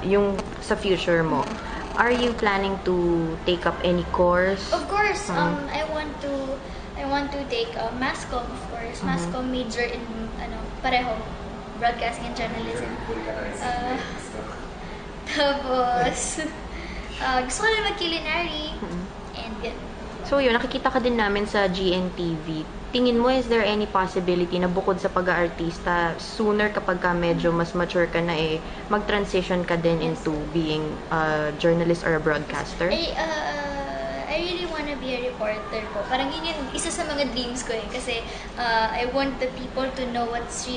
Yung sa future mo, are you planning to take up any course? Of course, I want to take mass comm, of course. Mass comm major in pareho, broadcasting and journalism. Tapos gusto ko na mag-culinary and yun. So yun, nakikita ka din namin sa GNTV. Tingin mo, is there any possibility na bukod sa pag-aartista, sooner kapag ka medyo mas mature ka na mag-transition ka din into being a journalist or a broadcaster? I really wanna be a reporter po. Parang yun yung isa sa mga dreams ko kasi I want the people to know what's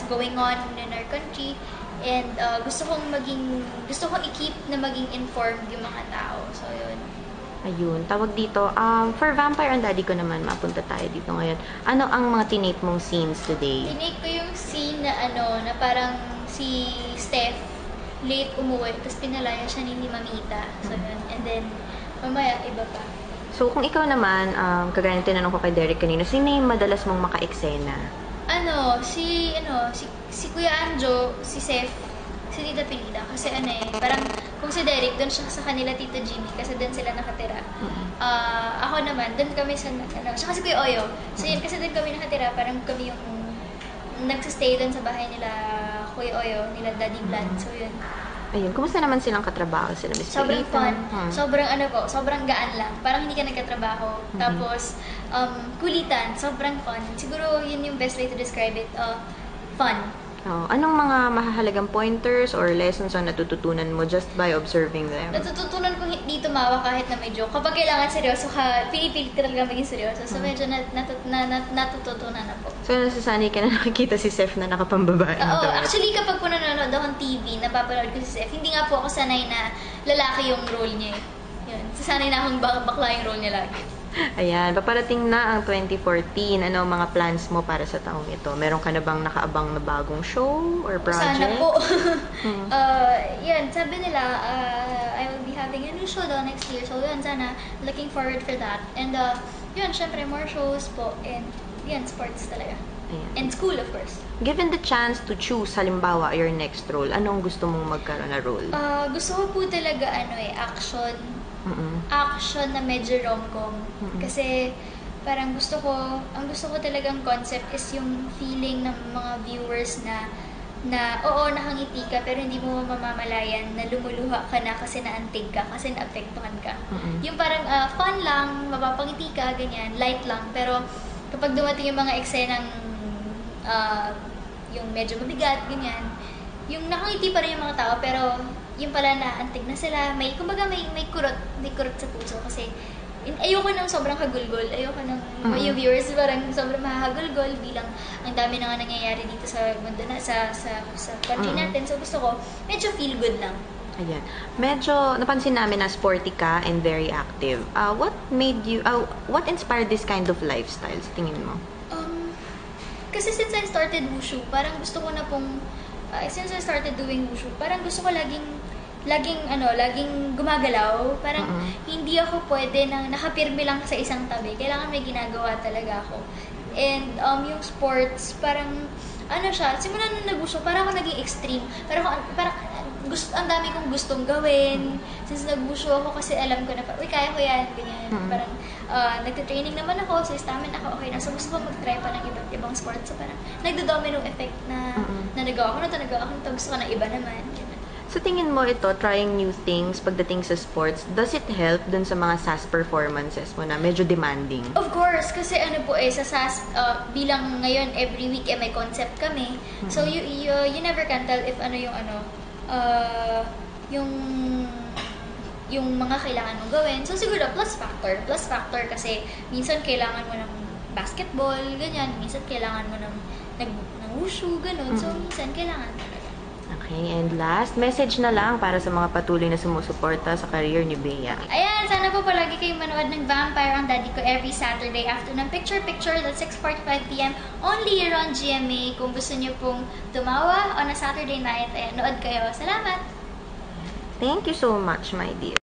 going on in our country, and gusto kong i-keep na maging informed yung mga tao. So yun. Ayun, tawag dito, for Vampire and Daddy ko naman, mapunta tayo dito ngayon. Ano ang mga tinake mong scenes today? Tinake ko yung scene na parang si Steph late umuwi, tapos pinalaya siya ni Mamita. So yun, and then mamaya iba pa. So kung ikaw naman, kagaya ng tinanong ko kay Derek kanina, sino yung madalas mong maka-eksena? Si Kuya Anjo, si Seth, si Tita Pilita. Kasi parang kung si Derek, doon siya sa kanila Tita Jimmy kasi doon sila nakatira. Ako naman, doon kami sa, siya kasi Kuya Oyo. So yun, kasi doon kami nakatira, parang kami yung nagsistay doon sa bahay nila Kuya Oyo, nila Daddy Vlad. So yun. Ayun, kumusta naman silang katrabaho sila, Miss Sobrang Pilita? fun. Sobrang gaan lang. Parang hindi ka nagkatrabaho. Tapos, kulitan. Sobrang fun. Siguro yun yung best way to describe it. Fun. Anong mga mahahalagang pointers or lessons ang natututunan mo just by observing them? Natututunan kong hindi tumawa kahit na may joke. Kapag kailangan seryoso ka, pinipilit ka talaga maging seryoso. So medyo natututunan na po. So nasasanay ka na nakikita si Seth na nakapambabae? Oo, actually kapag po nanonood akong TV, napapanood ko si Seth, hindi nga po ako sanay na lalaki yung role niya. Yun. Sasanay na akong bakla yung role niya lagi. Ayan, paparating na ang 2014. Ano ang mga plans mo para sa taong ito? Meron ka na bang nakaabang na bagong show or project? Sana po. Yan, sabi nila, I will be having a new show daw next year. So yun, sana, looking forward for that. And yun, syempre, more shows po. And yan, sports talaga. Ayan. And school, of course. Given the chance to choose, halimbawa, your next role, anong gusto mong magkaroon na role? Gusto ko po talaga, action. Action na medyo rom-com. Kasi parang ang gusto ko talagang concept is yung feeling ng mga viewers na oo, nakangiti ka pero hindi mo mamamalayan na lumuluha ka na kasi naantig ka, kasi naapektuhan ka. Yung parang fun lang, mapapangiti ka, ganyan, light lang. Pero kapag dumating yung mga eksenang yung medyo mabigat, ganyan, yung nakangiti pa rin yung mga tao pero yung pala naantig na sila, may kurot sa puso kasi ayoko nang sobrang hagulgol, ayoko nang yung viewers parang sobrang mahahagulgol bilang ang dami na nga nangyayari dito sa mundo na sa country natin. So gusto ko medyo feel good lang. Ayan. Medyo napansin namin na sporty ka and very active. What inspired this kind of lifestyle sa tingin mo? Kasi since I started wushu, parang gusto ko na pong since I started doing wushu, parang gusto ko laging gumagalaw. Parang hindi ako pwede nang nakapirmi lang sa isang tabi. Kailangan may ginagawa talaga ako. And yung sports, parang simulan nung nag-wushu, parang ako naging extreme. Parang ang dami kong gustong gawin. Since nag-wushu ako kasi alam ko na, kaya ko yan, ganyan. Parang nagte-training naman ako, so stamina ako, okay na. So gusto ko mag-try pa ng iba't ibang sports. So parang nagdo-domino effect na nagawa ko na to, gusto ko na iba naman. So tingin mo ito, trying new things pagdating sa sports, does it help dun sa mga SAS performances mo na medyo demanding? Of course, kasi sa SAS, bilang ngayon every week may concept kami. So you never can tell if yung mga kailangan mong gawin. So siguro plus factor kasi minsan kailangan mo ng basketball, ganyan, minsan kailangan mo ng wushu, ganun. So minsan kailangan talaga. Okay, and last, message na lang para sa mga patuloy na sumusuporta sa career ni Bea. Ayan, sana po palagi kayong manood ng Vampire ang Daddy ko every Saturday after ng picture at 6:45 PM only here on GMA. Kung gusto niyo pong tumawa on a Saturday night, ayan, nood kayo. Salamat! Thank you so much, my dear.